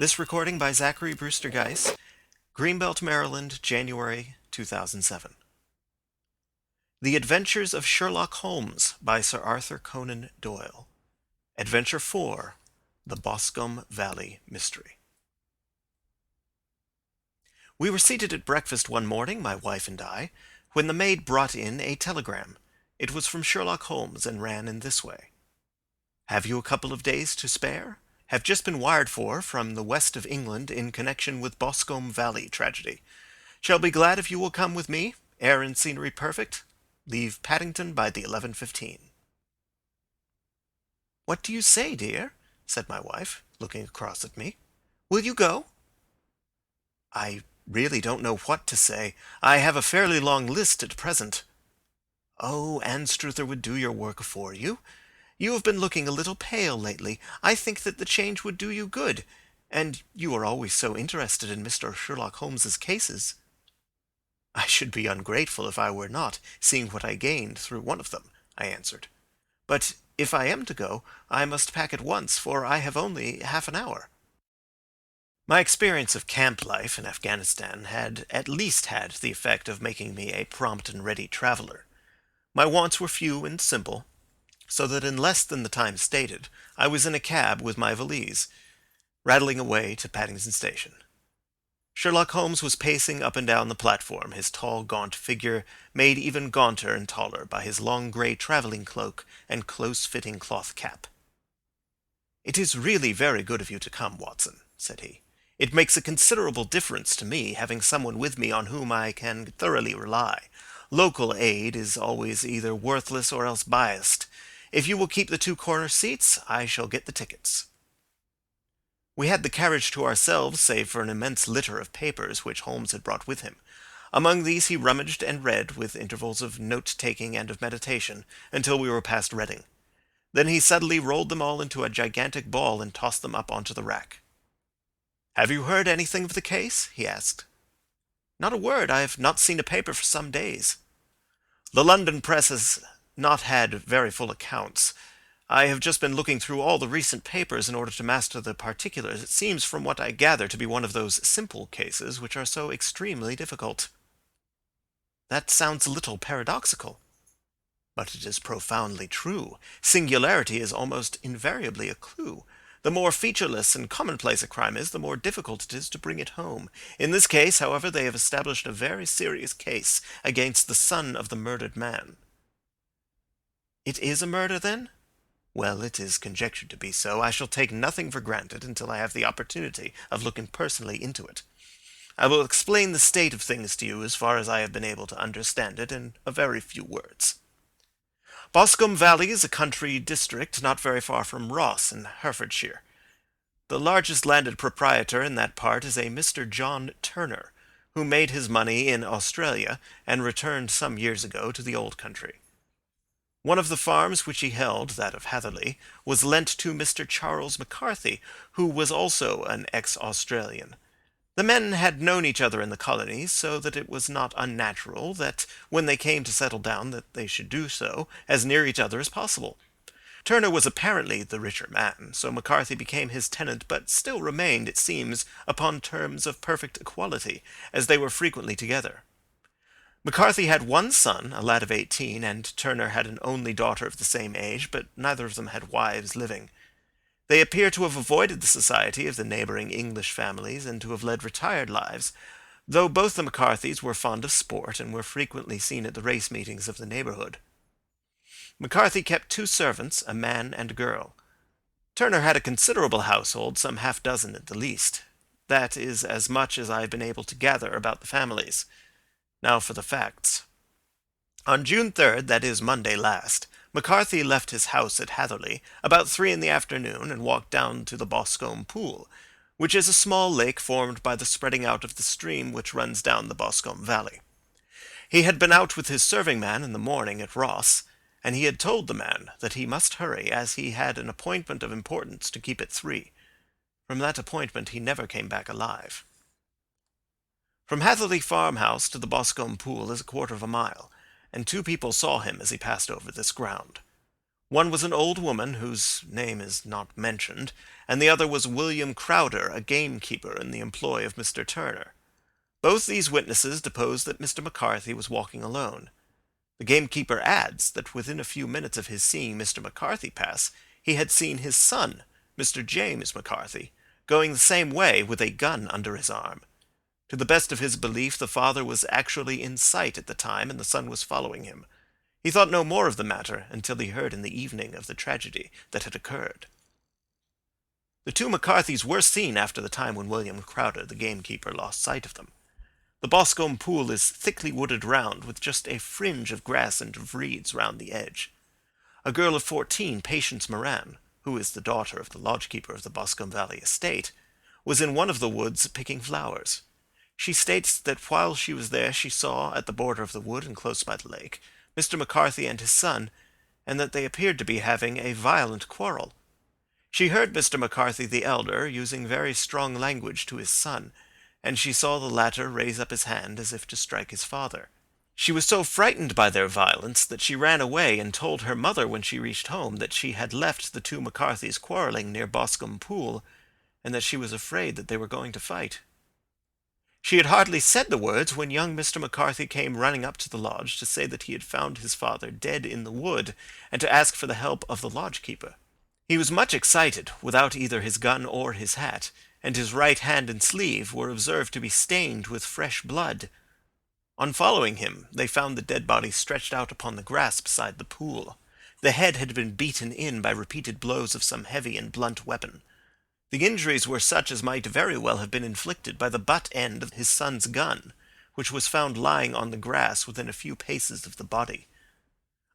This recording by Zachary Brewster Geiss, Greenbelt, Maryland, January 2007. The Adventures of Sherlock Holmes by Sir Arthur Conan Doyle. Adventure 4, The Boscombe Valley Mystery. We were seated at breakfast one morning, my wife and I, when the maid brought in a telegram. It was from Sherlock Holmes and ran in this way. Have you a couple of days to spare? Have just been wired for from the west of England in connection with Boscombe Valley tragedy. Shall be glad if you will come with me. Air and scenery perfect. Leave Paddington by the 11:15. "What do you say, dear?" said my wife, looking across at me. "Will you go?" "I really don't know what to say. I have a fairly long list at present." "Oh, Anstruther would do your work for you. You have been looking a little pale lately. I think that the change would do you good. And you are always so interested in Mr. Sherlock Holmes's cases." "I should be ungrateful if I were not, seeing what I gained through one of them," I answered. "But if I am to go, I must pack at once, for I have only half an hour." My experience of camp life in Afghanistan had at least had the effect of making me a prompt and ready traveler. My wants were few and simple, so that in less than the time stated, I was in a cab with my valise, rattling away to Paddington Station. Sherlock Holmes was pacing up and down the platform, his tall, gaunt figure made even gaunter and taller by his long grey travelling cloak and close-fitting cloth cap. "It is really very good of you to come, Watson," said he. "It makes a considerable difference to me, having someone with me on whom I can thoroughly rely. Local aid is always either worthless or else biased. If you will keep the two corner seats, I shall get the tickets." We had the carriage to ourselves, save for an immense litter of papers which Holmes had brought with him. Among these he rummaged and read, with intervals of note-taking and of meditation, until we were past Reading. Then he suddenly rolled them all into a gigantic ball and tossed them up onto the rack. "Have you heard anything of the case?" he asked. "Not a word. I have not seen a paper for some days." "The London press has not had very full accounts. I have just been looking through all the recent papers in order to master the particulars. It seems from what I gather to be one of those simple cases which are so extremely difficult." "That sounds a little paradoxical." "But it is profoundly true. Singularity is almost invariably a clue. The more featureless and commonplace a crime is, the more difficult it is to bring it home. In this case, however, they have established a very serious case against the son of the murdered man." "It is a murder, then?" "Well, it is conjectured to be so. I shall take nothing for granted until I have the opportunity of looking personally into it. I will explain the state of things to you as far as I have been able to understand it in a very few words. Boscombe Valley is a country district not very far from Ross in Herefordshire. The largest landed proprietor in that part is a Mr. John Turner, who made his money in Australia and returned some years ago to the old country. One of the farms which he held, that of Hatherley, was lent to Mr. Charles McCarthy, who was also an ex-Australian. The men had known each other in the colonies, so that it was not unnatural that, when they came to settle down, that they should do so as near each other as possible. Turner was apparently the richer man, so McCarthy became his tenant, but still remained, it seems, upon terms of perfect equality, as they were frequently together. McCarthy had one son, a lad of 18, and Turner had an only daughter of the same age, but neither of them had wives living. They appear to have avoided the society of the neighbouring English families, and to have led retired lives, though both the McCarthys were fond of sport, and were frequently seen at the race meetings of the neighbourhood. McCarthy kept two servants, a man and a girl. Turner had a considerable household, some half-dozen at the least. That is as much as I have been able to gather about the families. Now for the facts. On June 3rd, that is Monday last, McCarthy left his house at Hatherley about 3 in the afternoon and walked down to the Boscombe Pool, which is a small lake formed by the spreading out of the stream which runs down the Boscombe Valley. He had been out with his serving man in the morning at Ross, and he had told the man that he must hurry, as he had an appointment of importance to keep at 3. From that appointment he never came back alive. From Hatherley farmhouse to the Boscombe Pool is a quarter of a mile, and 2 people saw him as he passed over this ground. One was an old woman whose name is not mentioned, and the other was William Crowder, a gamekeeper in the employ of Mr. Turner. Both these witnesses deposed that Mr. McCarthy was walking alone. The gamekeeper adds that within a few minutes of his seeing Mr. McCarthy pass, he had seen his son, Mr. James McCarthy, going the same way with a gun under his arm. To the best of his belief, the father was actually in sight at the time, and the son was following him. He thought no more of the matter until he heard in the evening of the tragedy that had occurred. The two McCarthys were seen after the time when William Crowder, the gamekeeper, lost sight of them. The Boscombe Pool is thickly wooded round, with just a fringe of grass and of reeds round the edge. A girl of 14, Patience Moran, who is the daughter of the lodge-keeper of the Boscombe Valley estate, was in one of the woods picking flowers. She states that while she was there she saw, at the border of the wood and close by the lake, Mr. McCarthy and his son, and that they appeared to be having a violent quarrel. She heard Mr. McCarthy the elder using very strong language to his son, and she saw the latter raise up his hand as if to strike his father. She was so frightened by their violence that she ran away and told her mother when she reached home that she had left the two McCarthys quarrelling near Boscombe Pool, and that she was afraid that they were going to fight. She had hardly said the words when young Mr. McCarthy came running up to the lodge to say that he had found his father dead in the wood, and to ask for the help of the lodge-keeper. He was much excited, without either his gun or his hat, and his right hand and sleeve were observed to be stained with fresh blood. On following him, they found the dead body stretched out upon the grass beside the pool. The head had been beaten in by repeated blows of some heavy and blunt weapon. The injuries were such as might very well have been inflicted by the butt end of his son's gun, which was found lying on the grass within a few paces of the body.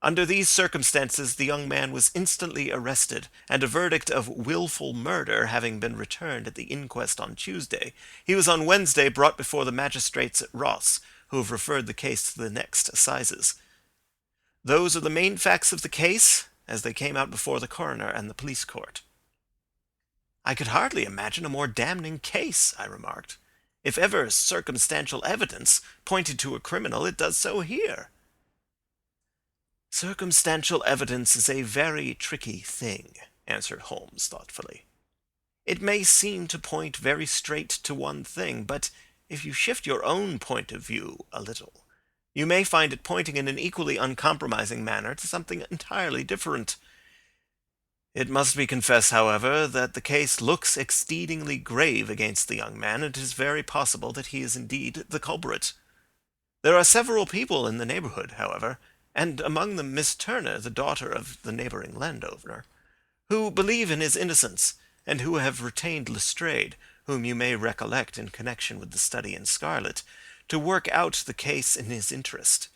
Under these circumstances the young man was instantly arrested, and a verdict of wilful murder having been returned at the inquest on Tuesday, he was on Wednesday brought before the magistrates at Ross, who have referred the case to the next assizes. Those are the main facts of the case, as they came out before the coroner and the police court. "I could hardly imagine a more damning case," I remarked. "If ever circumstantial evidence pointed to a criminal, it does so here." "Circumstantial evidence is a very tricky thing," answered Holmes thoughtfully. "It may seem to point very straight to one thing, but if you shift your own point of view a little, you may find it pointing in an equally uncompromising manner to something entirely different. It must be confessed, however, that the case looks exceedingly grave against the young man, and it is very possible that he is indeed the culprit. There are several people in the neighbourhood, however, and among them Miss Turner, the daughter of the neighbouring landowner, who believe in his innocence, and who have retained Lestrade, whom you may recollect in connection with the study in scarlet, to work out the case in his interest.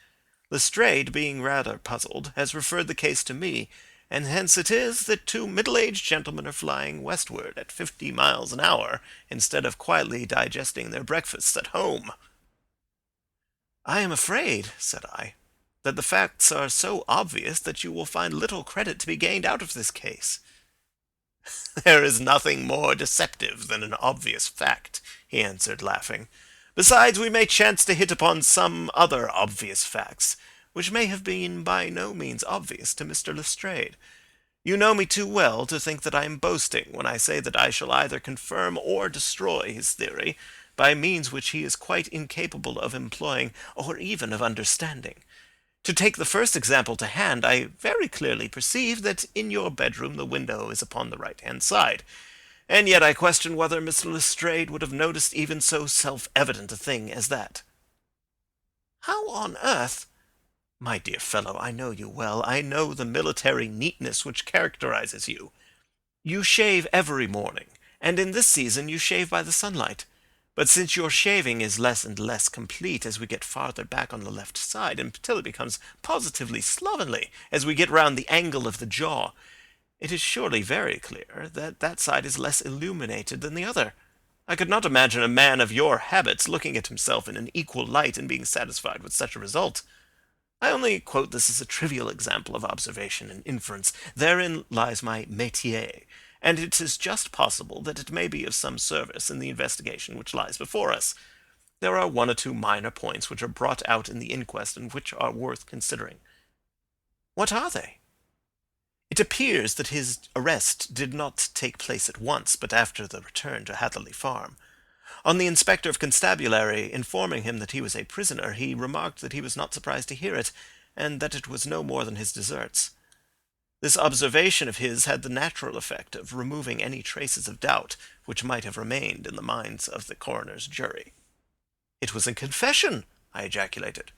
Lestrade, being rather puzzled, has referred the case to me, and hence it is that two middle-aged gentlemen are flying westward at 50 miles an hour, instead of quietly digesting their breakfasts at home." "I am afraid," said I, "that the facts are so obvious that you will find little credit to be gained out of this case." "There is nothing more deceptive than an obvious fact," he answered, laughing. "Besides, we may chance to hit upon some other obvious facts, which may have been by no means obvious to Mr. Lestrade. You know me too well to think that I am boasting when I say that I shall either confirm or destroy his theory by means which he is quite incapable of employing or even of understanding. To take the first example to hand, I very clearly perceive that in your bedroom the window is upon the right-hand side, and yet I question whether Mr. Lestrade would have noticed even so self-evident a thing as that." "How on earth—" "My dear fellow, I know you well. I know the military neatness which characterizes you. You shave every morning, and in this season you shave by the sunlight. But since your shaving is less and less complete as we get farther back on the left side, until it becomes positively slovenly as we get round the angle of the jaw, it is surely very clear that that side is less illuminated than the other. I could not imagine a man of your habits looking at himself in an equal light and being satisfied with such a result. I only quote this as a trivial example of observation and inference. Therein lies my métier, and it is just possible that it may be of some service in the investigation which lies before us. There are one or two minor points which are brought out in the inquest and which are worth considering." "What are they?" It appears that his arrest did not take place at once, but after the return to Hatherley Farm. On the inspector of constabulary informing him that he was a prisoner, he remarked that he was not surprised to hear it, and that it was no more than his deserts. This observation of his had the natural effect of removing any traces of doubt which might have remained in the minds of the coroner's jury. "It was a confession!" I ejaculated.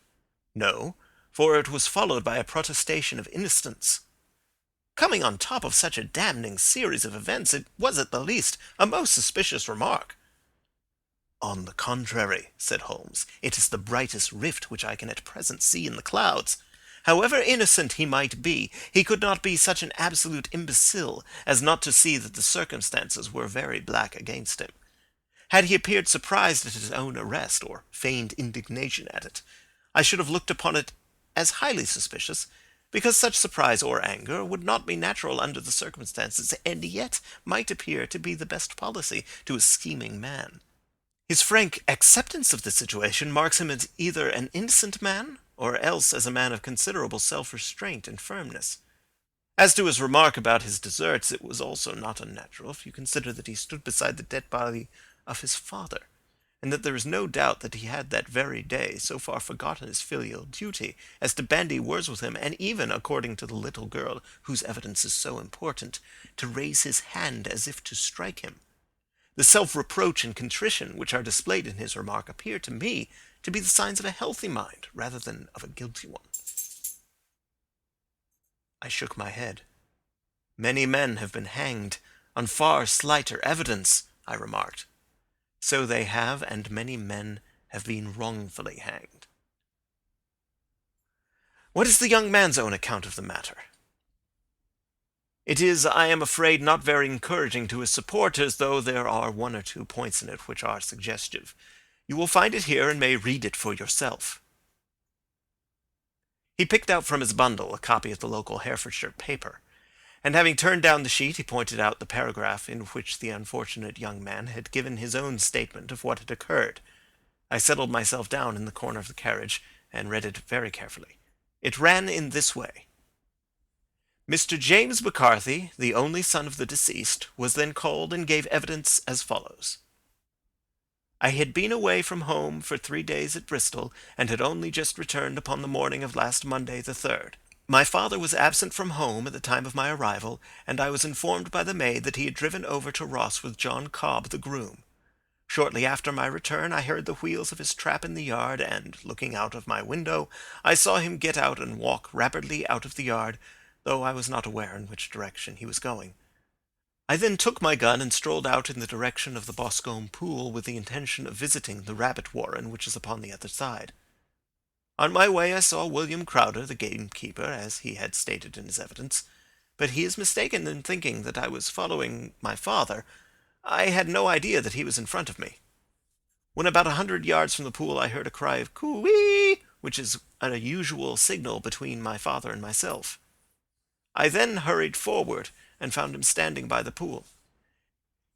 "No, for it was followed by a protestation of innocence. Coming on top of such a damning series of events, it was at the least a most suspicious remark." "On the contrary," said Holmes, "it is the brightest rift which I can at present see in the clouds. However innocent he might be, he could not be such an absolute imbecile as not to see that the circumstances were very black against him. Had he appeared surprised at his own arrest, or feigned indignation at it, I should have looked upon it as highly suspicious, because such surprise or anger would not be natural under the circumstances, and yet might appear to be the best policy to a scheming man. His frank acceptance of the situation marks him as either an innocent man, or else as a man of considerable self-restraint and firmness. As to his remark about his deserts, it was also not unnatural, if you consider that he stood beside the dead body of his father, and that there is no doubt that he had that very day so far forgotten his filial duty as to bandy words with him, and even, according to the little girl whose evidence is so important, to raise his hand as if to strike him. The self-reproach and contrition which are displayed in his remark appear to me to be the signs of a healthy mind rather than of a guilty one." I shook my head. "Many men have been hanged on far slighter evidence," I remarked. "So they have, and many men have been wrongfully hanged." "What is the young man's own account of the matter?" "It is, I am afraid, not very encouraging to his supporters, though there are one or two points in it which are suggestive. You will find it here and may read it for yourself." He picked out from his bundle a copy of the local Herefordshire paper, and having turned down the sheet he pointed out the paragraph in which the unfortunate young man had given his own statement of what had occurred. I settled myself down in the corner of the carriage and read it very carefully. It ran in this way: "Mr. James McCarthy, the only son of the deceased, was then called and gave evidence as follows. I had been away from home for 3 days at Bristol, and had only just returned upon the morning of last Monday the 3rd. My father was absent from home at the time of my arrival, and I was informed by the maid that he had driven over to Ross with John Cobb, the groom. Shortly after my return I heard the wheels of his trap in the yard, and, looking out of my window, I saw him get out and walk rapidly out of the yard, though I was not aware in which direction he was going. I then took my gun and strolled out in the direction of the Boscombe Pool with the intention of visiting the rabbit warren which is upon the other side. On my way I saw William Crowder, the gamekeeper, as he had stated in his evidence, but he is mistaken in thinking that I was following my father. I had no idea that he was in front of me. When about 100 yards from the pool I heard a cry of coo-ee, which is an unusual signal between my father and myself. I then hurried forward, and found him standing by the pool.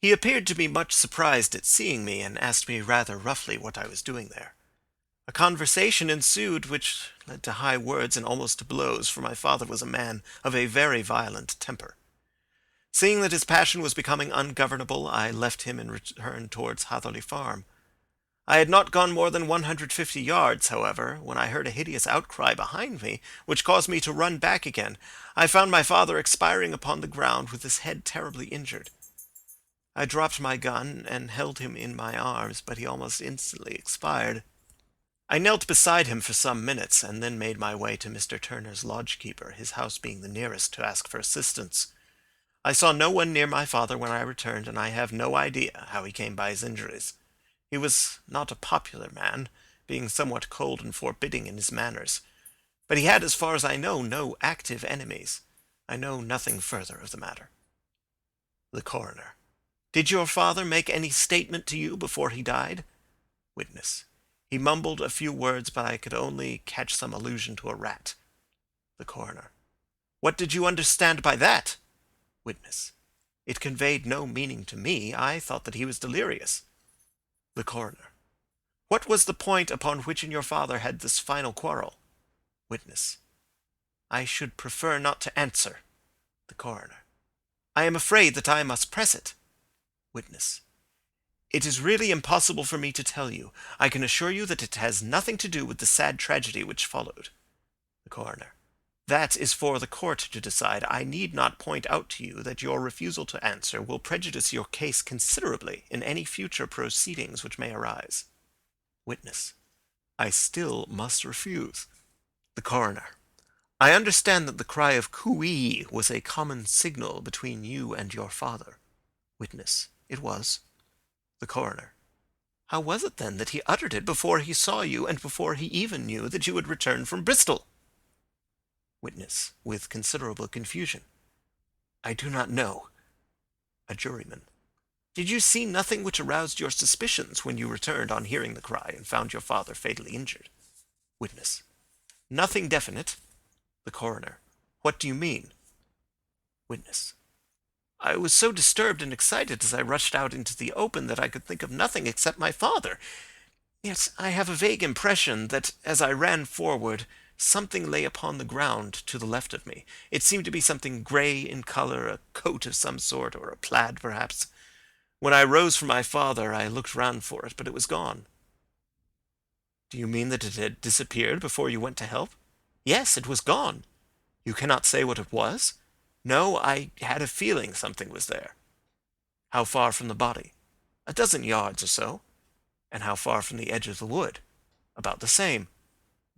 He appeared to be much surprised at seeing me, and asked me rather roughly what I was doing there. A conversation ensued which led to high words and almost to blows, for my father was a man of a very violent temper. Seeing that his passion was becoming ungovernable, I left him and returned towards Hatherley Farm. I had not gone more than 150 yards, however, when I heard a hideous outcry behind me, which caused me to run back again. I found my father expiring upon the ground with his head terribly injured. I dropped my gun and held him in my arms, but he almost instantly expired. I knelt beside him for some minutes, and then made my way to Mr. Turner's lodge-keeper, his house being the nearest, to ask for assistance. I saw no one near my father when I returned, and I have no idea how he came by his injuries. He was not a popular man, being somewhat cold and forbidding in his manners. But he had, as far as I know, no active enemies. I know nothing further of the matter." The Coroner: "Did your father make any statement to you before he died?" Witness: "He mumbled a few words, but I could only catch some allusion to a rat." The Coroner: "What did you understand by that?" Witness: "It conveyed no meaning to me. I thought that he was delirious." The Coroner: "What was the point upon which you and your father had this final quarrel?" Witness: "I should prefer not to answer." The coroner. I am afraid that I must press it. Witness. It is really impossible for me to tell you. I can assure you that it has nothing to do with the sad tragedy which followed. The coroner. That is for the court to decide. I need not point out to you that your refusal to answer will prejudice your case considerably in any future proceedings which may arise. Witness. I still must refuse. The coroner. I understand that the cry of cooee was a common signal between you and your father. Witness. It was. The coroner. How was it then that he uttered it before he saw you and before he even knew that you had returned from Bristol? Witness, with considerable confusion. I do not know. A juryman. Did you see nothing which aroused your suspicions when you returned on hearing the cry and found your father fatally injured? Witness. Nothing definite. The coroner. What do you mean? Witness. I was so disturbed and excited as I rushed out into the open that I could think of nothing except my father. Yet I have a vague impression that as I ran forward, something lay upon the ground to the left of me. It seemed to be something grey in colour, a coat of some sort, or a plaid perhaps. When I rose from my father, I looked round for it, but it was gone. Do you mean that it had disappeared before you went to help? Yes, it was gone. You cannot say what it was? No, I had a feeling something was there. How far from the body? 12 yards or so. And how far from the edge of the wood? About the same.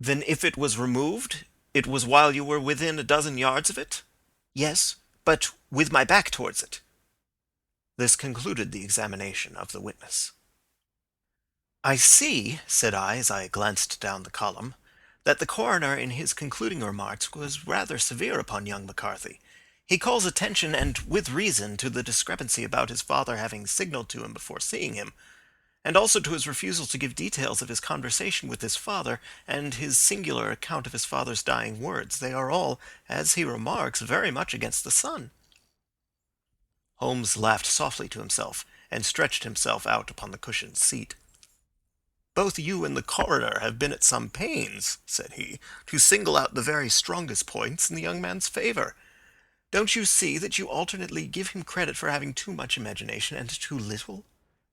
Then if it was removed, it was while you were within 12 yards of it? Yes, but with my back towards it. This concluded the examination of the witness. I see, said I as I glanced down the column, that the coroner in his concluding remarks was rather severe upon young McCarthy. He calls attention, and with reason, to the discrepancy about his father having signalled to him before seeing him, and also to his refusal to give details of his conversation with his father, and his singular account of his father's dying words. They are all, as he remarks, very much against the son. Holmes laughed softly to himself, and stretched himself out upon the cushioned seat. Both you and the coroner have been at some pains, said he, to single out the very strongest points in the young man's favour. Don't you see that you alternately give him credit for having too much imagination and too little?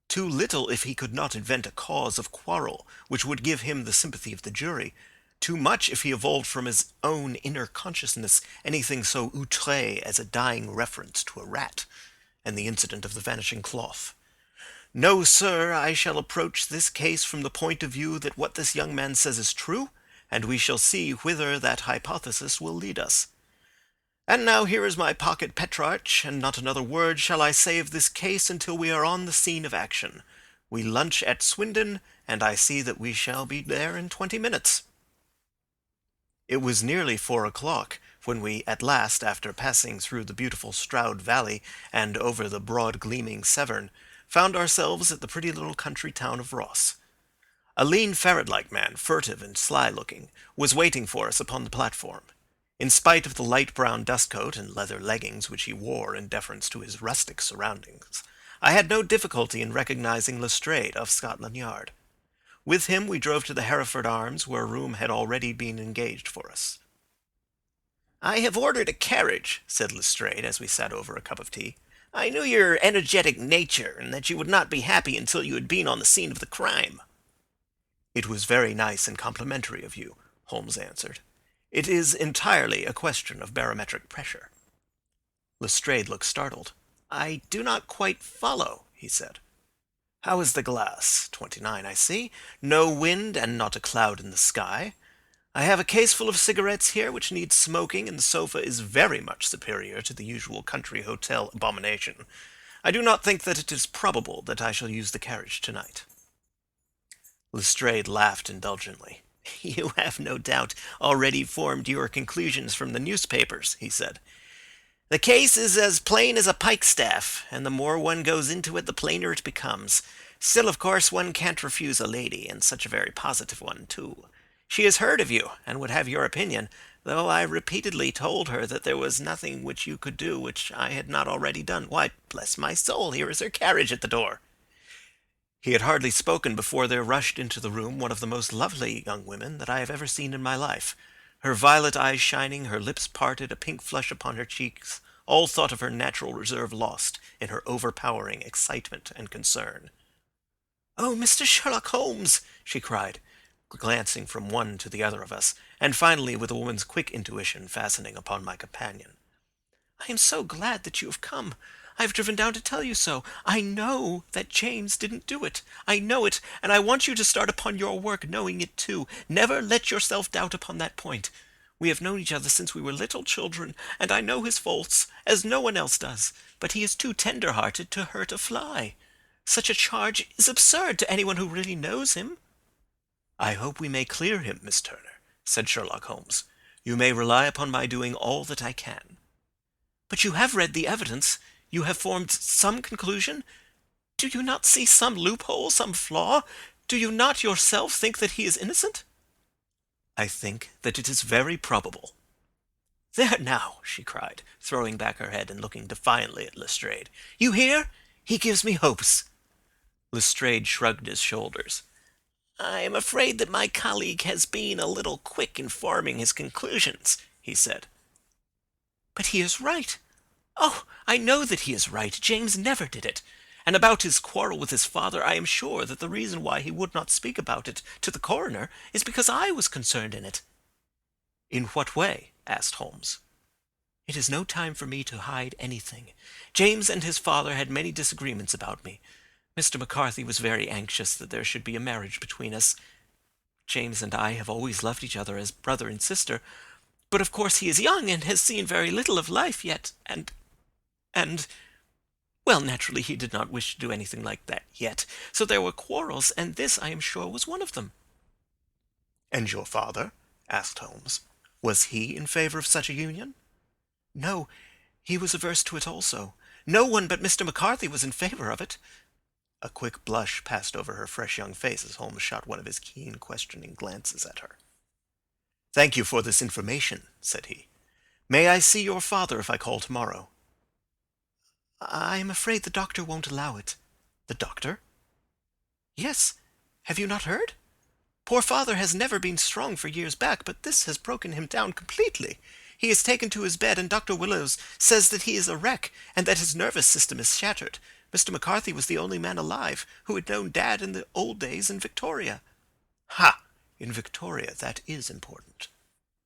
Too little if he could not invent a cause of quarrel which would give him the sympathy of the jury. Too much if he evolved from his own inner consciousness anything so outré as a dying reference to a rat, and the incident of the vanishing cloth. No, sir, I shall approach this case from the point of view that what this young man says is true, and we shall see whither that hypothesis will lead us. And now here is my pocket Petrarch, and not another word shall I say of this case until we are on the scene of action. We lunch at Swindon, and I see that we shall be there in 20 minutes. It was nearly 4 o'clock when we at last, after passing through the beautiful Stroud Valley and over the broad gleaming Severn, found ourselves at the pretty little country town of Ross. A lean ferret-like man, furtive and sly-looking, was waiting for us upon the platform. In spite of the light brown dustcoat and leather leggings which he wore in deference to his rustic surroundings, I had no difficulty in recognizing Lestrade of Scotland Yard. With him we drove to the Hereford Arms, where a room had already been engaged for us. "I have ordered a carriage," said Lestrade, as we sat over a cup of tea. "I knew your energetic nature, and that you would not be happy until you had been on the scene of the crime." "It was very nice and complimentary of you," Holmes answered. "It is entirely a question of barometric pressure." Lestrade looked startled. "I do not quite follow," he said. "How is the glass? 29, I see. No wind and not a cloud in the sky. I have a case full of cigarettes here which needs smoking, and the sofa is very much superior to the usual country hotel abomination. I do not think that it is probable that I shall use the carriage tonight." Lestrade laughed indulgently. "You have no doubt already formed your conclusions from the newspapers," he said. "The case is as plain as a pikestaff, and the more one goes into it, the plainer it becomes. Still, of course, one can't refuse a lady, and such a very positive one, too. She has heard of you, and would have your opinion, though I repeatedly told her that there was nothing which you could do which I had not already done. Why, bless my soul, here is her carriage at the door." He had hardly spoken before there rushed into the room one of the most lovely young women that I have ever seen in my life. Her violet eyes shining, her lips parted, a pink flush upon her cheeks, all thought of her natural reserve lost in her overpowering excitement and concern. "Oh, Mr. Sherlock Holmes!" she cried, glancing from one to the other of us, and finally with a woman's quick intuition fastening upon my companion. "I am so glad that you have come. I have driven down to tell you so. I know that James didn't do it. I know it, and I want you to start upon your work knowing it too. Never let yourself doubt upon that point. We have known each other since we were little children, and I know his faults, as no one else does, but he is too tender-hearted to hurt a fly. Such a charge is absurd to anyone who really knows him." "I hope we may clear him, Miss Turner," said Sherlock Holmes. "You may rely upon my doing all that I can." "But you have read the evidence. You have formed some conclusion. Do you not see some loophole, some flaw? Do you not yourself think that he is innocent?" "I think that it is very probable." "There now," she cried, throwing back her head and looking defiantly at Lestrade. "You hear? He gives me hopes." Lestrade shrugged his shoulders. "I am afraid that my colleague has been a little quick in forming his conclusions," he said. "But he is right. Oh, I know that he is right. James never did it. And about his quarrel with his father, I am sure that the reason why he would not speak about it to the coroner is because I was concerned in it." "In what way?" asked Holmes. "It is no time for me to hide anything. James and his father had many disagreements about me. Mr. McCarthy was very anxious that there should be a marriage between us. James and I have always loved each other as brother and sister, but of course he is young and has seen very little of life yet, and, well, naturally he did not wish to do anything like that yet. So there were quarrels, and this, I am sure, was one of them." "And your father?" asked Holmes. "Was he in favor of such a union?" "No, he was averse to it also. No one but Mr. McCarthy was in favor of it." A quick blush passed over her fresh young face as Holmes shot one of his keen, questioning glances at her. "Thank you for this information," said he. "May I see your father if I call tomorrow?" "I am afraid the doctor won't allow it." "The doctor?" "Yes. Have you not heard? Poor father has never been strong for years back, but this has broken him down completely. He is taken to his bed, and Dr. Willows says that he is a wreck, and that his nervous system is shattered. Mr. McCarthy was the only man alive who had known Dad in the old days in Victoria." "Ha! In Victoria, that is important."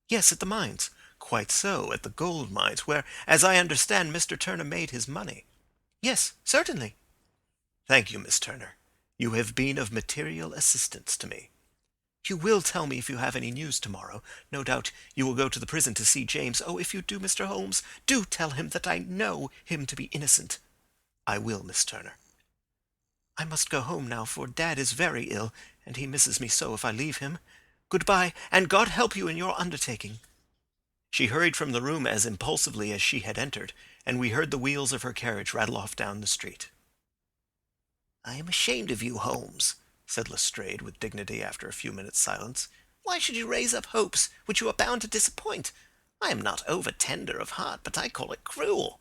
"Yes, at the mines." "Quite so, at the gold mines, where, as I understand, Mr. Turner made his money." "Yes, certainly." "Thank you, Miss Turner. You have been of material assistance to me." "You will tell me if you have any news tomorrow. No doubt you will go to the prison to see James. Oh, if you do, Mr. Holmes, do tell him that I know him to be innocent." "I will, Miss Turner." "I must go home now, for Dad is very ill, and he misses me so if I leave him. Goodbye, and God help you in your undertaking." She hurried from the room as impulsively as she had entered, and we heard the wheels of her carriage rattle off down the street. "I am ashamed of you, Holmes," said Lestrade with dignity after a few minutes' silence. "Why should you raise up hopes which you are bound to disappoint? I am not over-tender of heart, but I call it cruel."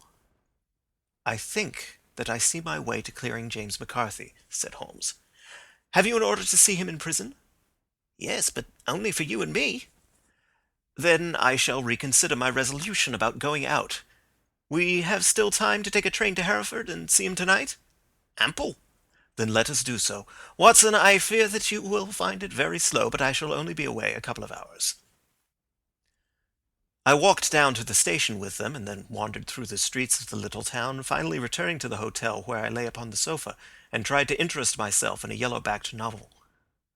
"I think that I see my way to clearing James McCarthy," said Holmes. "Have you an order to see him in prison?" "Yes, but only for you and me." "Then I shall reconsider my resolution about going out. We have still time to take a train to Hereford and see him tonight?" "Ample." "Then let us do so. Watson, I fear that you will find it very slow, but I shall only be away a couple of hours." I walked down to the station with them, and then wandered through the streets of the little town, finally returning to the hotel, where I lay upon the sofa and tried to interest myself in a yellow-backed novel.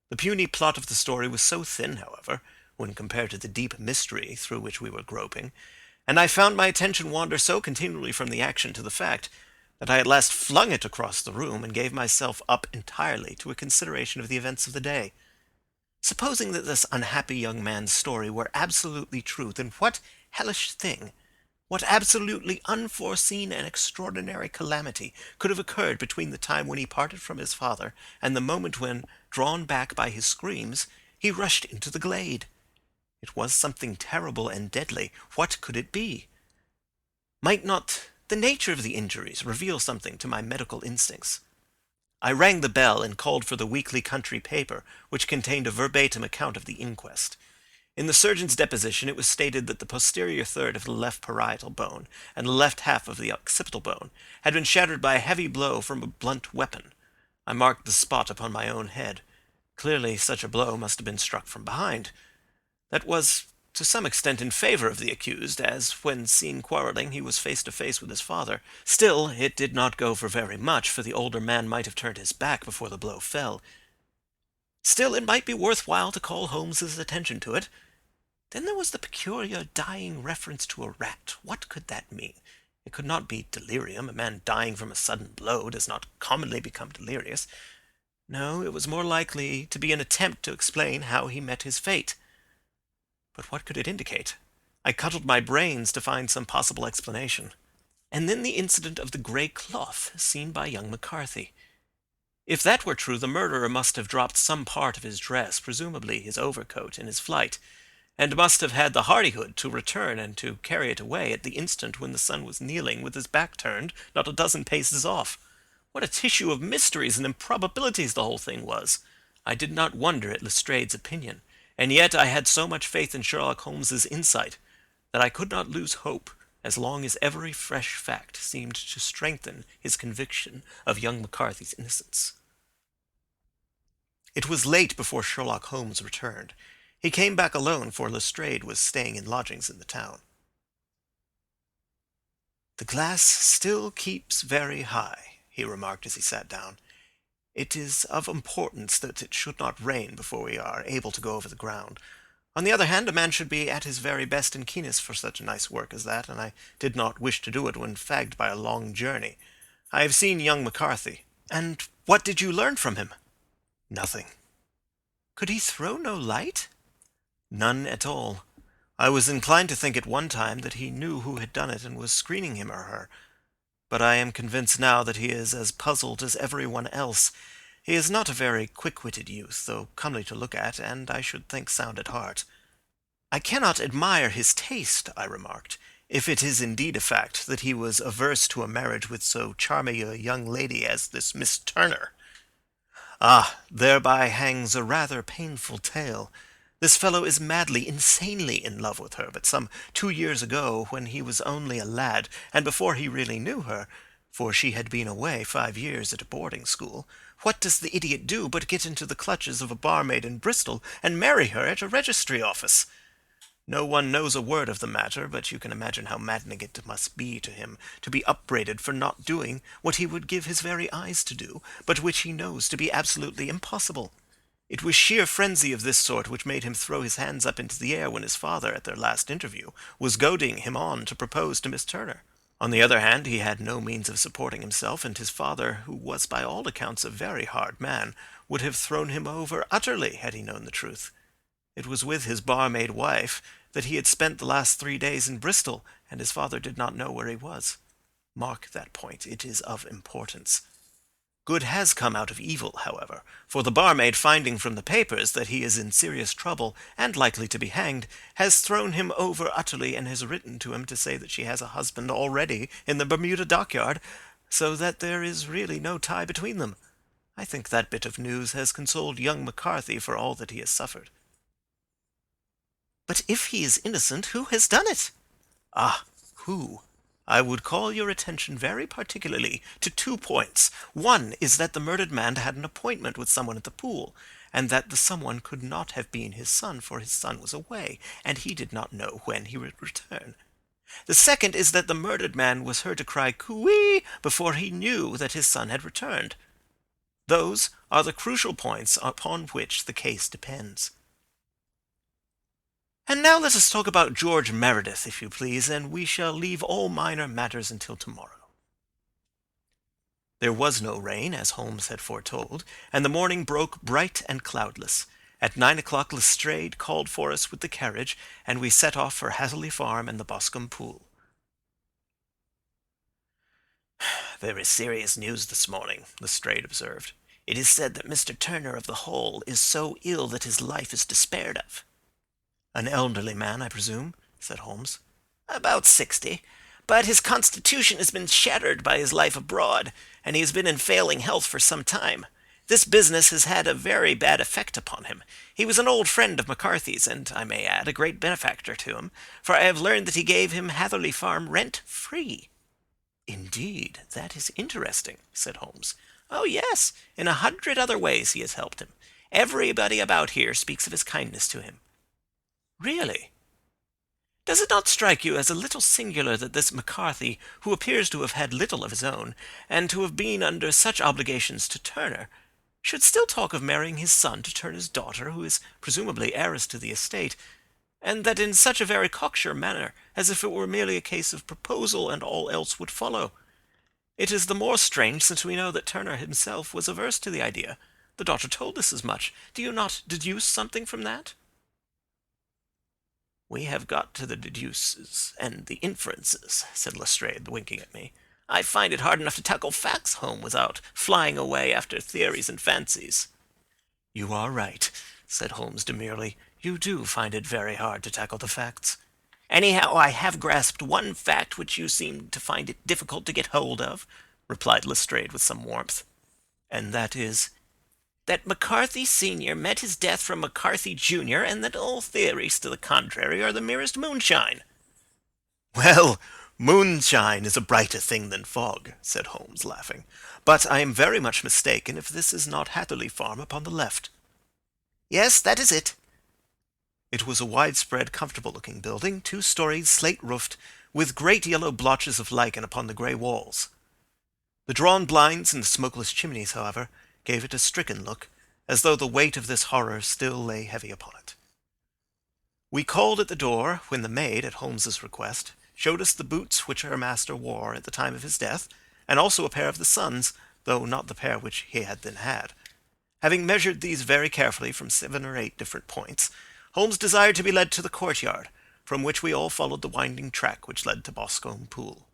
The puny plot of the story was so thin, however, when compared to the deep mystery through which we were groping, and I found my attention wander so continually from the action to the fact, that I at last flung it across the room and gave myself up entirely to a consideration of the events of the day. Supposing that this unhappy young man's story were absolutely true, then what hellish thing, what absolutely unforeseen and extraordinary calamity could have occurred between the time when he parted from his father and the moment when, drawn back by his screams, he rushed into the glade? It was something terrible and deadly. What could it be? Might not the nature of the injuries reveal something to my medical instincts? I rang the bell and called for the weekly country paper, which contained a verbatim account of the inquest. In the surgeon's deposition it was stated that the posterior third of the left parietal bone and the left half of the occipital bone had been shattered by a heavy blow from a blunt weapon. I marked the spot upon my own head. Clearly such a blow must have been struck from behind. That was to some extent in favor of the accused, as when seen quarreling he was face to face with his father. Still, it did not go for very much, for the older man might have turned his back before the blow fell. Still, it might be worthwhile to call Holmes's attention to it. Then there was the peculiar dying reference to a rat. What could that mean? It could not be delirium. A man dying from a sudden blow does not commonly become delirious. No, it was more likely to be an attempt to explain how he met his fate. But what could it indicate? I cuddled my brains to find some possible explanation. And then the incident of the grey cloth seen by young McCarthy. If that were true, the murderer must have dropped some part of his dress, presumably his overcoat, in his flight, and must have had the hardihood to return and to carry it away at the instant when the son was kneeling with his back turned not a dozen paces off. What a tissue of mysteries and improbabilities the whole thing was! I did not wonder at Lestrade's opinion, and yet I had so much faith in Sherlock Holmes's insight that I could not lose hope as long as every fresh fact seemed to strengthen his conviction of young McCarthy's innocence. It was late before Sherlock Holmes returned. He came back alone, for Lestrade was staying in lodgings in the town. "The glass still keeps very high," he remarked as he sat down. "It is of importance that it should not rain before we are able to go over the ground. On the other hand, a man should be at his very best and keenest for such a nice work as that, and I did not wish to do it when fagged by a long journey. I have seen young McCarthy." "And what did you learn from him?" "Nothing." "Could he throw no light?" "None at all. I was inclined to think at one time that he knew who had done it and was screening him or her. But I am convinced now that he is as puzzled as everyone else. He is not a very quick-witted youth, though comely to look at, and I should think sound at heart." "I cannot admire his taste," I remarked, "if it is indeed a fact that he was averse to a marriage with so charming a young lady as this Miss Turner." "Ah, thereby hangs a rather painful tale. This fellow is madly, insanely in love with her, but some 2 years ago, when he was only a lad, and before he really knew her, for she had been away 5 years at a boarding school, what does the idiot do but get into the clutches of a barmaid in Bristol and marry her at a registry office? No one knows a word of the matter, but you can imagine how maddening it must be to him to be upbraided for not doing what he would give his very eyes to do, but which he knows to be absolutely impossible. It was sheer frenzy of this sort which made him throw his hands up into the air when his father, at their last interview, was goading him on to propose to Miss Turner. On the other hand, he had no means of supporting himself, and his father, who was by all accounts a very hard man, would have thrown him over utterly had he known the truth. It was with his barmaid wife that he had spent the last 3 days in Bristol, and his father did not know where he was. Mark that point. It is of importance. Good has come out of evil, however, for the barmaid, finding from the papers that he is in serious trouble and likely to be hanged, has thrown him over utterly and has written to him to say that she has a husband already in the Bermuda dockyard, so that there is really no tie between them. I think that bit of news has consoled young McCarthy for all that he has suffered." "But if he is innocent, who has done it?" "Ah, who? I would call your attention very particularly to 2 points. One is that the murdered man had an appointment with someone at the pool, and that the someone could not have been his son, for his son was away, and he did not know when he would return. The second is that the murdered man was heard to cry coo-ee before he knew that his son had returned. Those are the crucial points upon which the case depends." "And now let us talk about George Meredith, if you please, and we shall leave all minor matters until tomorrow." There was no rain, as Holmes had foretold, and the morning broke bright and cloudless. At 9 o'clock Lestrade called for us with the carriage, and we set off for Hatherley Farm and the Boscombe Pool. "There is serious news this morning," Lestrade observed. "It is said that Mr. Turner of the Hole is so ill that his life is despaired of." "An elderly man, I presume?" said Holmes. "About 60. But his constitution has been shattered by his life abroad, and he has been in failing health for some time. This business has had a very bad effect upon him. He was an old friend of McCarthy's, and, I may add, a great benefactor to him, for I have learned that he gave him Hatherley Farm rent-free." "Indeed, that is interesting," said Holmes. "Oh, yes. In 100 other ways he has helped him. Everybody about here speaks of his kindness to him." "Really? Does it not strike you as a little singular that this McCarthy, who appears to have had little of his own, and to have been under such obligations to Turner, should still talk of marrying his son to Turner's daughter, who is presumably heiress to the estate, and that in such a very cocksure manner, as if it were merely a case of proposal and all else would follow? It is the more strange since we know that Turner himself was averse to the idea. The daughter told us as much. Do you not deduce something from that?" "We have got to the deduces and the inferences," said Lestrade, winking at me. "I find it hard enough to tackle facts home without flying away after theories and fancies." "You are right," said Holmes demurely. "You do find it very hard to tackle the facts." "Anyhow, I have grasped one fact which you seem to find it difficult to get hold of," replied Lestrade with some warmth. "And that is?" "That McCarthy Sr. met his death from McCarthy Jr., and that all theories to the contrary are the merest moonshine." "Well, moonshine is a brighter thing than fog," said Holmes, laughing. "But I am very much mistaken if this is not Hatherley Farm upon the left." "Yes, that is it." It was a widespread, comfortable-looking building, 2-storied, slate-roofed, with great yellow blotches of lichen upon the grey walls. The drawn blinds and the smokeless chimneys, however, gave it a stricken look, as though the weight of this horror still lay heavy upon it. We called at the door, when the maid, at Holmes's request, showed us the boots which her master wore at the time of his death, and also a pair of the son's, though not the pair which he had then had. Having measured these very carefully from 7 or 8 different points, Holmes desired to be led to the courtyard, from which we all followed the winding track which led to Boscombe Pool.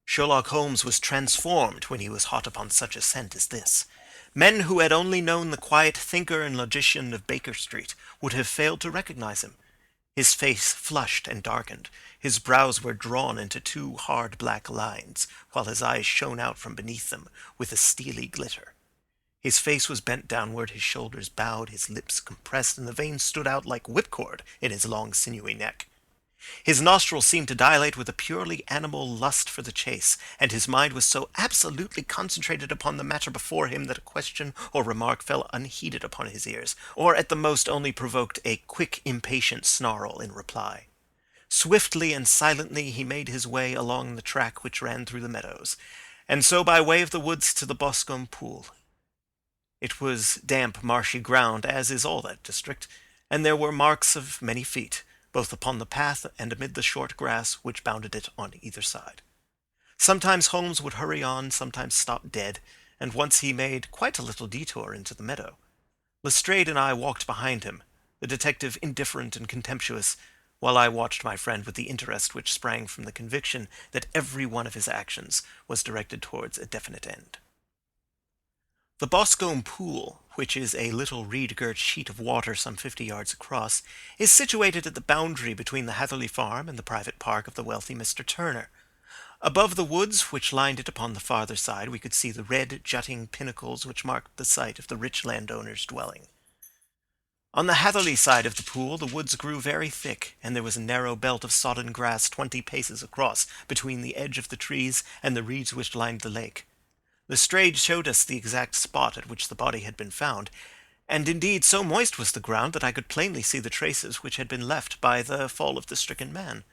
Sherlock Holmes was transformed when he was hot upon such a scent as this. Men who had only known the quiet thinker and logician of Baker Street would have failed to recognize him. His face flushed and darkened. His brows were drawn into 2 hard black lines, while his eyes shone out from beneath them with a steely glitter. His face was bent downward, his shoulders bowed, his lips compressed, and the veins stood out like whipcord in his long sinewy neck. His nostrils seemed to dilate with a purely animal lust for the chase, and his mind was so absolutely concentrated upon the matter before him that a question or remark fell unheeded upon his ears, or at the most only provoked a quick, impatient snarl in reply. Swiftly and silently he made his way along the track which ran through the meadows, and so by way of the woods to the Boscombe Pool. It was damp, marshy ground, as is all that district, and there were marks of many feet, both upon the path and amid the short grass which bounded it on either side. Sometimes Holmes would hurry on, sometimes stop dead, and once he made quite a little detour into the meadow. Lestrade and I walked behind him, the detective indifferent and contemptuous, while I watched my friend with the interest which sprang from the conviction that every one of his actions was directed towards a definite end. The Boscombe Pool, which is a little reed-girt sheet of water some 50 yards across, is situated at the boundary between the Hatherley Farm and the private park of the wealthy Mr. Turner. Above the woods which lined it upon the farther side we could see the red, jutting pinnacles which marked the site of the rich landowner's dwelling. On the Hatherley side of the pool the woods grew very thick, and there was a narrow belt of sodden grass 20 paces across between the edge of the trees and the reeds which lined the lake. Lestrade showed us the exact spot at which the body had been found, and indeed so moist was the ground that I could plainly see the traces which had been left by the fall of the stricken man.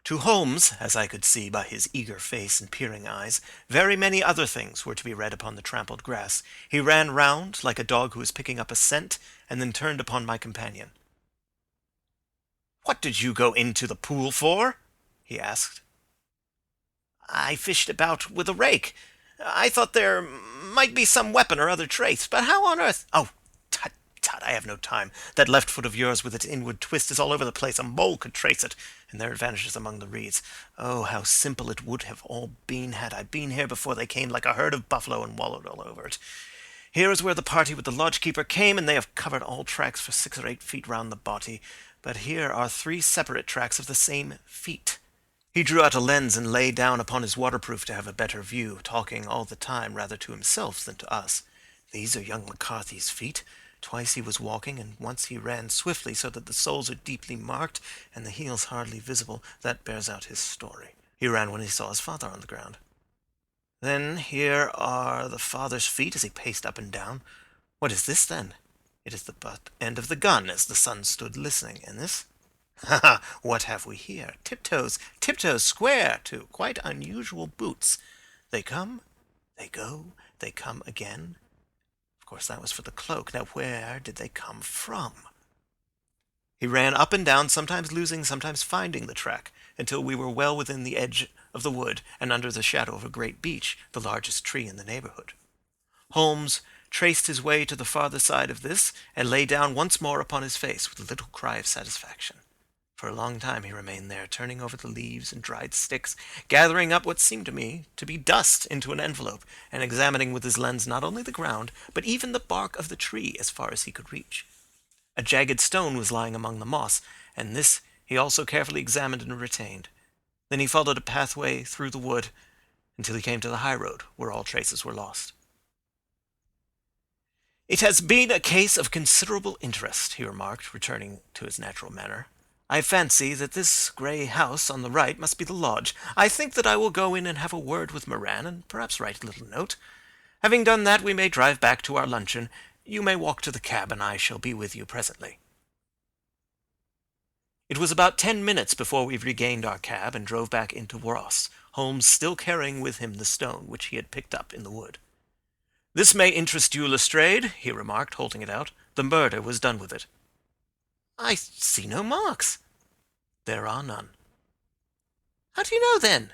To Holmes, as I could see by his eager face and peering eyes, very many other things were to be read upon the trampled grass. He ran round, like a dog who is picking up a scent, and then turned upon my companion. "What did you go into the pool for?" he asked. "I fished about with a rake. I thought there might be some weapon or other trace, but how on earth—" "Oh, tut, tut, I have no time. That left foot of yours with its inward twist is all over the place. A mole could trace it, and there it vanishes among the reeds. Oh, how simple it would have all been had I been here before they came like a herd of buffalo and wallowed all over it. Here is where the party with the lodge-keeper came, and they have covered all tracks for 6 or 8 feet round the body. But here are 3 separate tracks of the same feet." He drew out a lens and lay down upon his waterproof to have a better view, talking all the time rather to himself than to us. These are young McCarthy's feet. Twice he was walking, and once he ran swiftly so that the soles are deeply marked and the heels hardly visible. That bears out his story. He ran when he saw his father on the ground. Then here are the father's feet as he paced up and down. What is this, then? It is the butt end of the gun as the son stood listening. And this? Ha ha! What have we here? Tiptoes, tiptoes square, too. Quite unusual boots. They come, they go, they come again. Of course, that was for the cloak. Now, where did they come from? He ran up and down, sometimes losing, sometimes finding the track, until we were well within the edge of the wood and under the shadow of a great beech, the largest tree in the neighborhood. Holmes traced his way to the farther side of this and lay down once more upon his face with a little cry of satisfaction. For a long time he remained there, turning over the leaves and dried sticks, gathering up what seemed to me to be dust into an envelope, and examining with his lens not only the ground, but even the bark of the tree as far as he could reach. A jagged stone was lying among the moss, and this he also carefully examined and retained. Then he followed a pathway through the wood until he came to the high road, where all traces were lost. "It has been a case of considerable interest," he remarked, returning to his natural manner. "I fancy that this grey house on the right must be the lodge. I think that I will go in and have a word with Moran, and perhaps write a little note. Having done that, we may drive back to our luncheon. You may walk to the cab, and I shall be with you presently." It was about 10 minutes before we regained our cab and drove back into Ross, Holmes still carrying with him the stone which he had picked up in the wood. "This may interest you, Lestrade," he remarked, holding it out. "The murder was done with it." "I see no marks." "There are none." "How do you know, then?"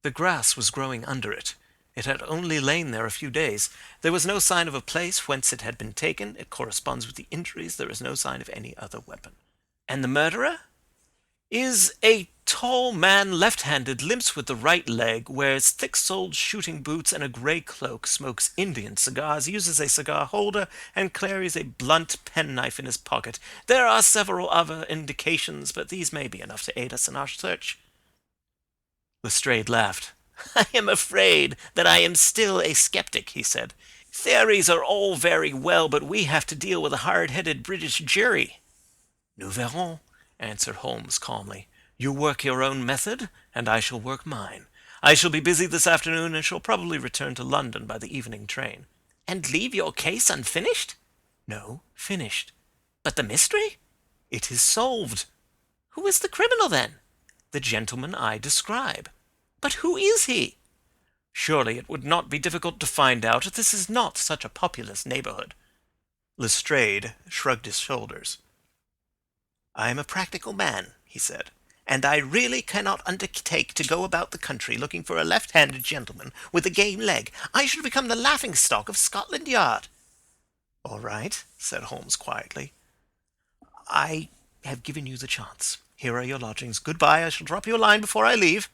"The grass was growing under it. It had only lain there a few days. There was no sign of a place whence it had been taken. It corresponds with the injuries. There is no sign of any other weapon." "And the murderer?" "Is a tall man, left-handed, limps with the right leg, wears thick-soled shooting boots and a grey cloak, smokes Indian cigars, uses a cigar holder, and carries a blunt penknife in his pocket. There are several other indications, but these may be enough to aid us in our search." Lestrade laughed. "I am afraid that I am still a skeptic," he said. "Theories are all very well, but we have to deal with a hard-headed British jury." "Nous verrons," answered Holmes calmly. "You work your own method, and I shall work mine. I shall be busy this afternoon, and shall probably return to London by the evening train." "And leave your case unfinished?" "No, finished." "But the mystery?" "It is solved." "Who is the criminal, then?" "The gentleman I describe." "But who is he?" "Surely it would not be difficult to find out. This is not such a populous neighborhood." Lestrade shrugged his shoulders. "I am a practical man," he said, "and I really cannot undertake to go about the country looking for a left-handed gentleman with a game leg. I should become the laughing-stock of Scotland Yard." "All right," said Holmes quietly. "I have given you the chance. Here are your lodgings. Goodbye. I shall drop you a line before I leave."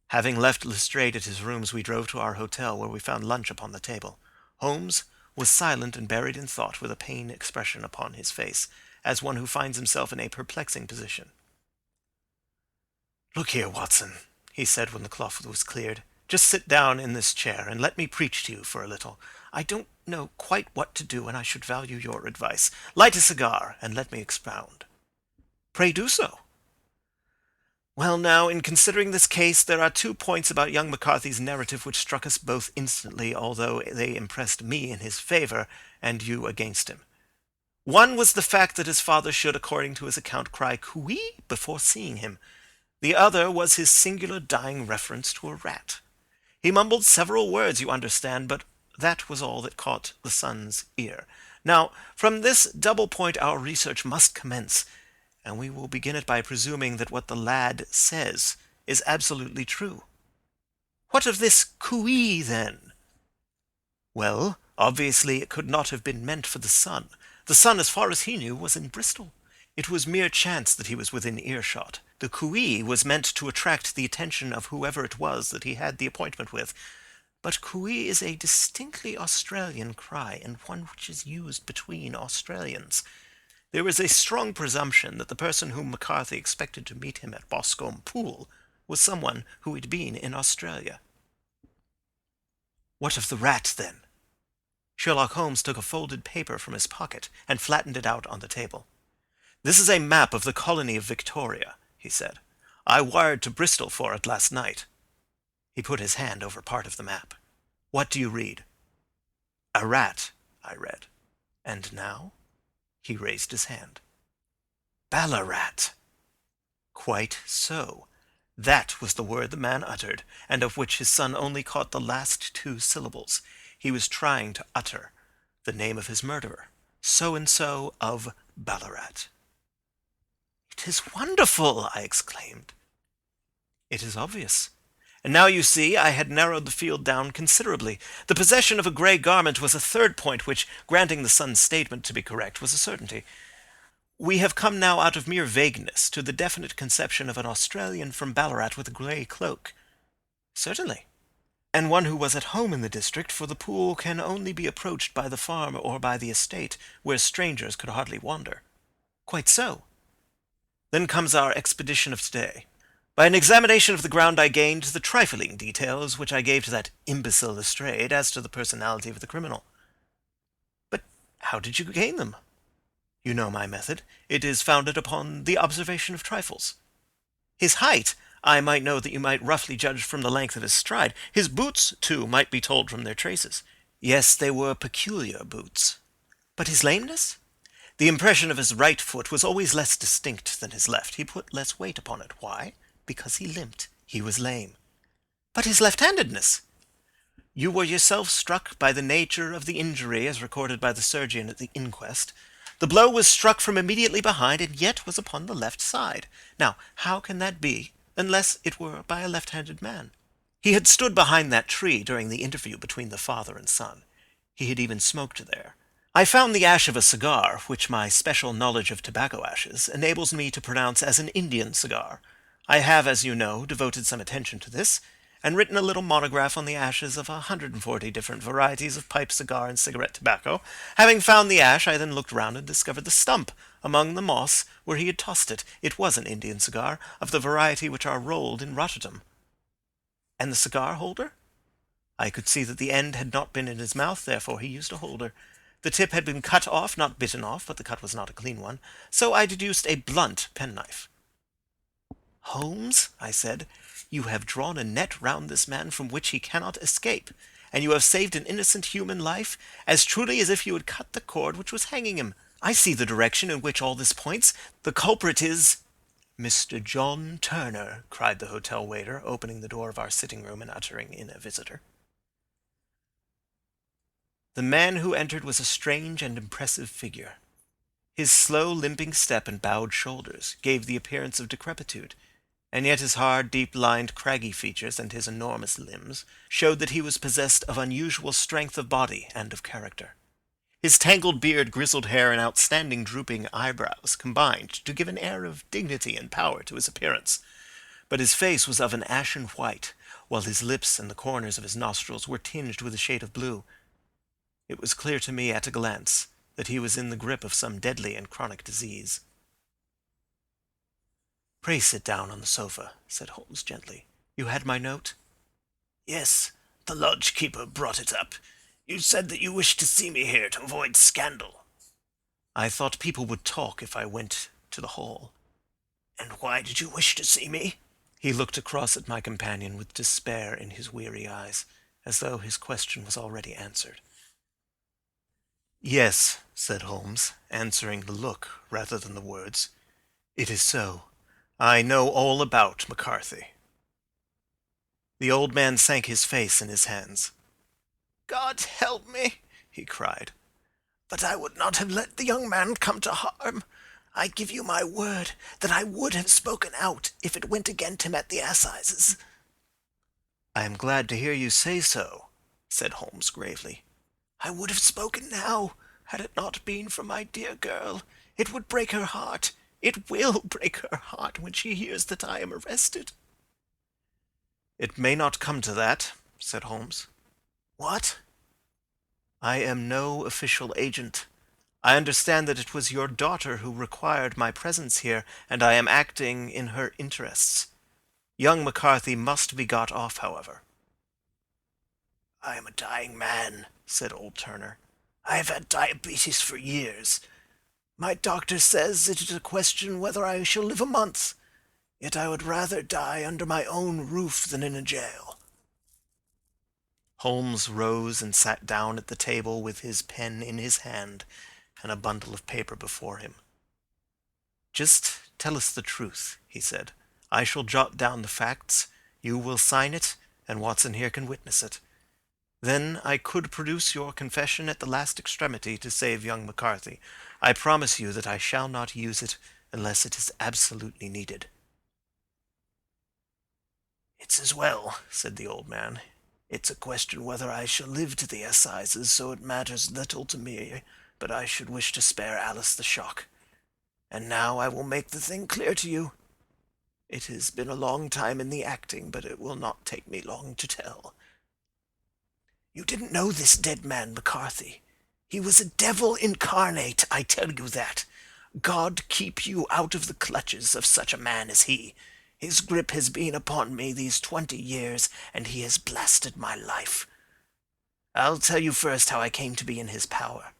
Having left Lestrade at his rooms, we drove to our hotel, where we found lunch upon the table. Holmes was silent and buried in thought, with a pained expression upon his face, as one who finds himself in a perplexing position. "Look here, Watson," he said when the cloth was cleared. "Just sit down in this chair, and let me preach to you for a little. I don't know quite what to do, and I should value your advice. Light a cigar, and let me expound." "Pray do so." "Well, now, in considering this case, there are 2 points about young McCarthy's narrative which struck us both instantly, although they impressed me in his favor and you against him. One was the fact that his father should, according to his account, cry "Cooey" before seeing him. The other was his singular dying reference to a rat. He mumbled several words, you understand, but that was all that caught the son's ear. Now, from this double point our research must commence, and we will begin it by presuming that what the lad says is absolutely true. What of this "Cooey", then? Well, obviously it could not have been meant for the son. The son, as far as he knew, was in Bristol. It was mere chance that he was within earshot. The "Cooey" was meant to attract the attention of whoever it was that he had the appointment with. But "Cooey" is a distinctly Australian cry, and one which is used between Australians. There is a strong presumption that the person whom McCarthy expected to meet him at Boscombe Pool was someone who had been in Australia. What of the rat, then? Sherlock Holmes took a folded paper from his pocket and flattened it out on the table. "This is a map of the colony of Victoria," he said. "I wired to Bristol for it last night." He put his hand over part of the map. "What do you read?" "A rat," I read. "And now?" He raised his hand. "Ballarat." Quite so. That was the word the man uttered, and of which his son only caught the last two syllables. He was trying to utter the name of his murderer, so-and-so of Ballarat. "It is wonderful!" I exclaimed. "It is obvious. And now you see I had narrowed the field down considerably. The possession of a grey garment was a third point which, granting the son's statement to be correct, was a certainty. We have come now out of mere vagueness to the definite conception of an Australian from Ballarat with a grey cloak." "Certainly." "And one who was at home in the district, for the pool can only be approached by the farm or by the estate, where strangers could hardly wander." "Quite so." "Then comes our expedition of today. By an examination of the ground I gained the trifling details which I gave to that imbecile Lestrade as to the personality of the criminal." "But how did you gain them?" "You know my method. It is founded upon the observation of trifles. His height I might know that you might roughly judge from the length of his stride. His boots, too, might be told from their traces. Yes, they were peculiar boots." "But his lameness?" "The impression of his right foot was always less distinct than his left. He put less weight upon it. Why? Because he limped. He was lame." "But his left-handedness?" "You were yourself struck by the nature of the injury as recorded by the surgeon at the inquest. The blow was struck from immediately behind, and yet was upon the left side. Now, how can that be, unless it were by a left-handed man? He had stood behind that tree during the interview between the father and son. He had even smoked there. I found the ash of a cigar, which my special knowledge of tobacco ashes enables me to pronounce as an Indian cigar. I have, as you know, devoted some attention to this, and written a little monograph on the ashes of 140 different varieties of pipe, cigar, and cigarette tobacco. Having found the ash, I then looked round and discovered the stump among the moss where he had tossed it. It was an Indian cigar, of the variety which are rolled in Rotterdam." "And the cigar holder?" "I could see that the end had not been in his mouth, therefore he used a holder. The tip had been cut off, not bitten off, but the cut was not a clean one, so I deduced a blunt penknife." "Holmes," I said, "you have drawn a net round this man from which he cannot escape, and you have saved an innocent human life as truly as if you had cut the cord which was hanging him. I see the direction in which all this points. The culprit is—" "Mr. John Turner," cried the hotel waiter, opening the door of our sitting-room and uttering in a visitor. The man who entered was a strange and impressive figure. His slow, limping step and bowed shoulders gave the appearance of decrepitude, and yet his hard, deep-lined, craggy features and his enormous limbs showed that he was possessed of unusual strength of body and of character. His tangled beard, grizzled hair, and outstanding drooping eyebrows combined to give an air of dignity and power to his appearance, but his face was of an ashen white, while his lips and the corners of his nostrils were tinged with a shade of blue. It was clear to me at a glance that he was in the grip of some deadly and chronic disease. "Pray sit down on the sofa," said Holmes gently. "You had my note?" "Yes, the lodge-keeper brought it up. You said that you wished to see me here to avoid scandal." "I thought people would talk if I went to the hall." "And why did you wish to see me?" He looked across at my companion with despair in his weary eyes, as though his question was already answered. "Yes," said Holmes, answering the look rather than the words. "It is so. I know all about McCarthy." The old man sank his face in his hands. "God help me!" he cried. "But I would not have let the young man come to harm. I give you my word that I would have spoken out if it went against him at the assizes." "I am glad to hear you say so," said Holmes gravely. "I would have spoken now, had it not been for my dear girl. It would break her heart. It will break her heart when she hears that I am arrested." "It may not come to that," said Holmes. "What?" "I am no official agent. I understand that it was your daughter who required my presence here, and I am acting in her interests. Young McCarthy must be got off, however." "I am a dying man," said old Turner. I've had diabetes for years. My doctor says it is a question whether I shall live a month, yet I would rather die under my own roof than in a jail." Holmes rose and sat down at the table with his pen in his hand and a bundle of paper before him. "Just tell us the truth," he said. "I shall jot down the facts, you will sign it, and Watson here can witness it. Then I could produce your confession at the last extremity to save young McCarthy. I promise you that I shall not use it unless it is absolutely needed." "It's as well," said the old man. "It's a question whether I shall live to the assizes, so it matters little to me, but I should wish to spare Alice the shock. And now I will make the thing clear to you. It has been a long time in the acting, but it will not take me long to tell. You didn't know this dead man, McCarthy. He was a devil incarnate, I tell you that. God keep you out of the clutches of such a man as he. His grip has been upon me these 20 years, and he has blasted my life. I'll tell you first how I came to be in his power.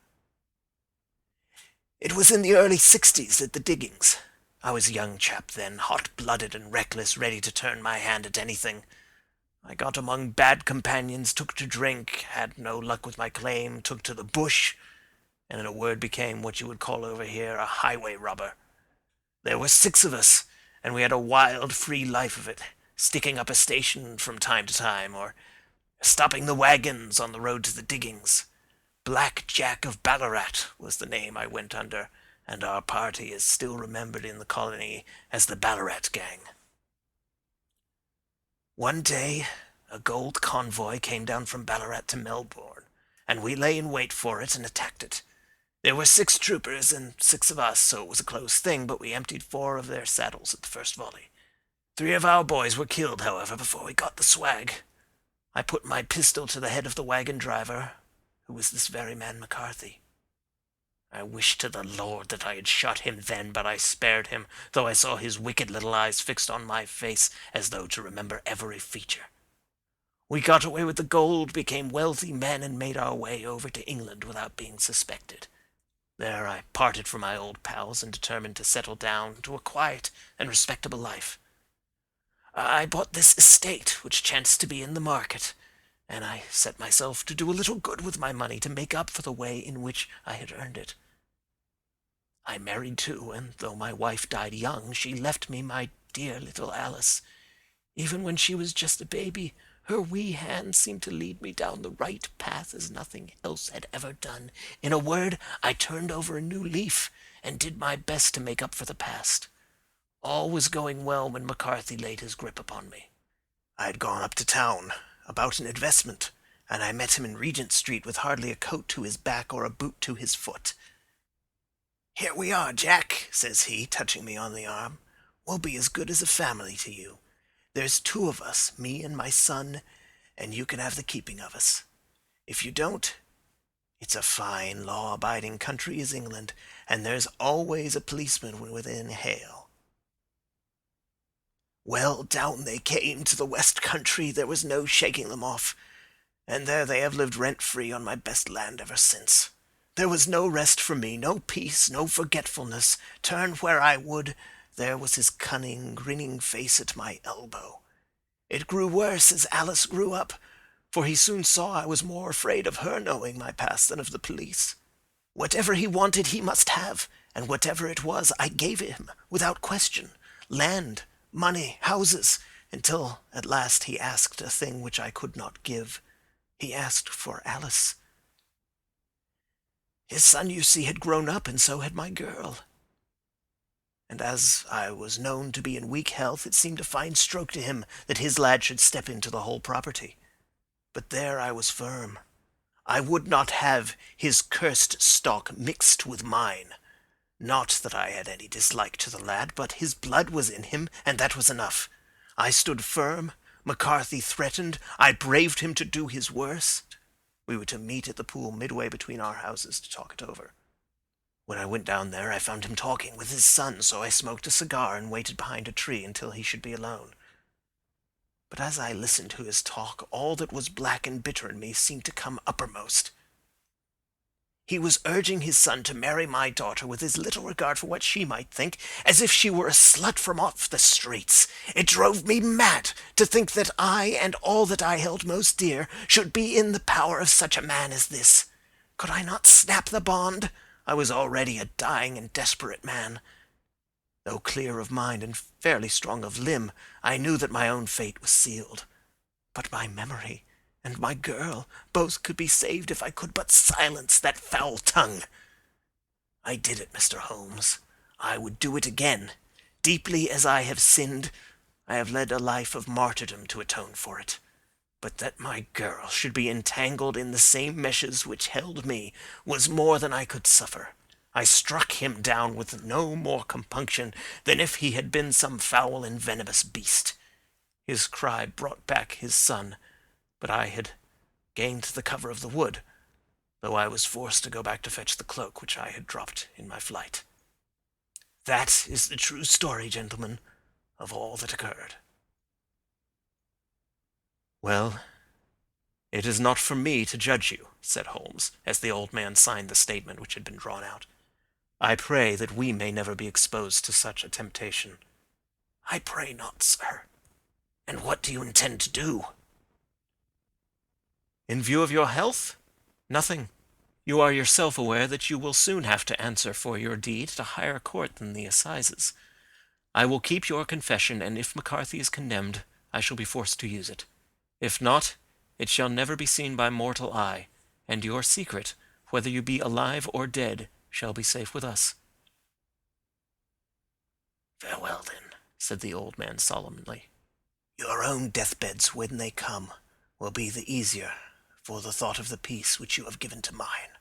It was in the early 60s at the diggings. I was a young chap then, hot-blooded and reckless, ready to turn my hand at anything. I got among bad companions, took to drink, had no luck with my claim, took to the bush, and in a word became what you would call over here a highway robber. There were 6 of us, and we had a wild, free life of it, sticking up a station from time to time, or stopping the wagons on the road to the diggings. Black Jack of Ballarat was the name I went under, and our party is still remembered in the colony as the Ballarat Gang. One day, a gold convoy came down from Ballarat to Melbourne, and we lay in wait for it and attacked it. There were 6 troopers and 6 of us, so it was a close thing, but we emptied 4 of their saddles at the first volley. 3 of our boys were killed, however, before we got the swag. I put my pistol to the head of the wagon driver, who was this very man McCarthy. I wished to the Lord that I had shot him then, but I spared him, though I saw his wicked little eyes fixed on my face as though to remember every feature. We got away with the gold, became wealthy men, and made our way over to England without being suspected. There I parted from my old pals and determined to settle down to a quiet and respectable life. I bought this estate, which chanced to be in the market, and I set myself to do a little good with my money to make up for the way in which I had earned it. I married too, and though my wife died young, she left me my dear little Alice. Even when she was just a baby, her wee hand seemed to lead me down the right path as nothing else had ever done. In a word, I turned over a new leaf and did my best to make up for the past. All was going well when McCarthy laid his grip upon me. I had gone up to town about an investment, and I met him in Regent Street with hardly a coat to his back or a boot to his foot. "Here we are, Jack," says he, touching me on the arm. "We'll be as good as a family to you. There's 2 of us, me and my son, and you can have the keeping of us. If you don't, it's a fine, law-abiding country is England, and there's always a policeman within hail." Well, down they came to the West Country. There was no shaking them off, and there they have lived rent-free on my best land ever since. There was no rest for me, no peace, no forgetfulness. Turn where I would, there was his cunning, grinning face at my elbow. It grew worse as Alice grew up, for he soon saw I was more afraid of her knowing my past than of the police. Whatever he wanted he must have, and whatever it was I gave him, without question. Land, money, houses, until at last he asked a thing which I could not give. He asked for Alice. His son, you see, had grown up, and so had my girl. And as I was known to be in weak health, it seemed a fine stroke to him that his lad should step into the whole property. But there I was firm. I would not have his cursed stock mixed with mine. Not that I had any dislike to the lad, but his blood was in him, and that was enough. I stood firm. McCarthy threatened. I braved him to do his worst. We were to meet at the pool midway between our houses to talk it over. When I went down there, I found him talking with his son, so I smoked a cigar and waited behind a tree until he should be alone. But as I listened to his talk, all that was black and bitter in me seemed to come uppermost. He was urging his son to marry my daughter with as little regard for what she might think, as if she were a slut from off the streets. It drove me mad to think that I and all that I held most dear should be in the power of such a man as this. Could I not snap the bond? I was already a dying and desperate man. Though clear of mind and fairly strong of limb, I knew that my own fate was sealed. But my memory and my girl both could be saved if I could but silence that foul tongue. I did it, Mr. Holmes. I would do it again. Deeply as I have sinned, I have led a life of martyrdom to atone for it. But that my girl should be entangled in the same meshes which held me was more than I could suffer. I struck him down with no more compunction than if he had been some foul and venomous beast. His cry brought back his son, but I had gained the cover of the wood, though I was forced to go back to fetch the cloak which I had dropped in my flight. That is the true story, gentlemen, of all that occurred. Well, it is not for me to judge you, said Holmes, as the old man signed the statement which had been drawn out. I pray that we may never be exposed to such a temptation. I pray not, sir. And what do you intend to do? In view of your health? Nothing. You are yourself aware that you will soon have to answer for your deed to higher court than the assizes. I will keep your confession, and if McCarthy is condemned, I shall be forced to use it. If not, it shall never be seen by mortal eye, and your secret, whether you be alive or dead, shall be safe with us. Farewell, then, said the old man solemnly. Your own deathbeds, when they come, will be the easier for the thought of the peace which you have given to mine.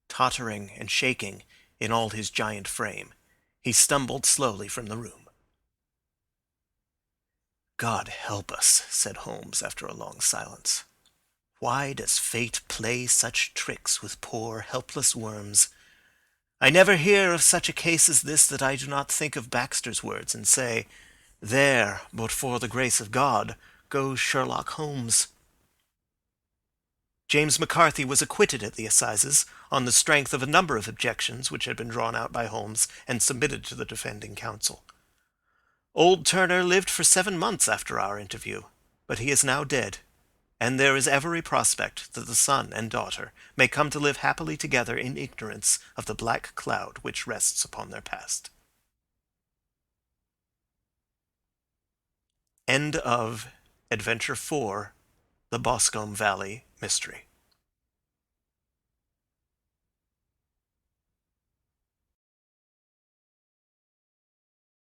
Tottering and shaking in all his giant frame, he stumbled slowly from the room. God help us, said Holmes after a long silence. Why does fate play such tricks with poor, helpless worms? I never hear of such a case as this that I do not think of Baxter's words and say, there, but for the grace of God, goes Sherlock Holmes. James McCarthy was acquitted at the assizes on the strength of a number of objections which had been drawn out by Holmes and submitted to the defending counsel. Old Turner lived for 7 months after our interview, but he is now dead, and there is every prospect that the son and daughter may come to live happily together in ignorance of the black cloud which rests upon their past. End of Adventure 4, The Boscombe Valley Mystery.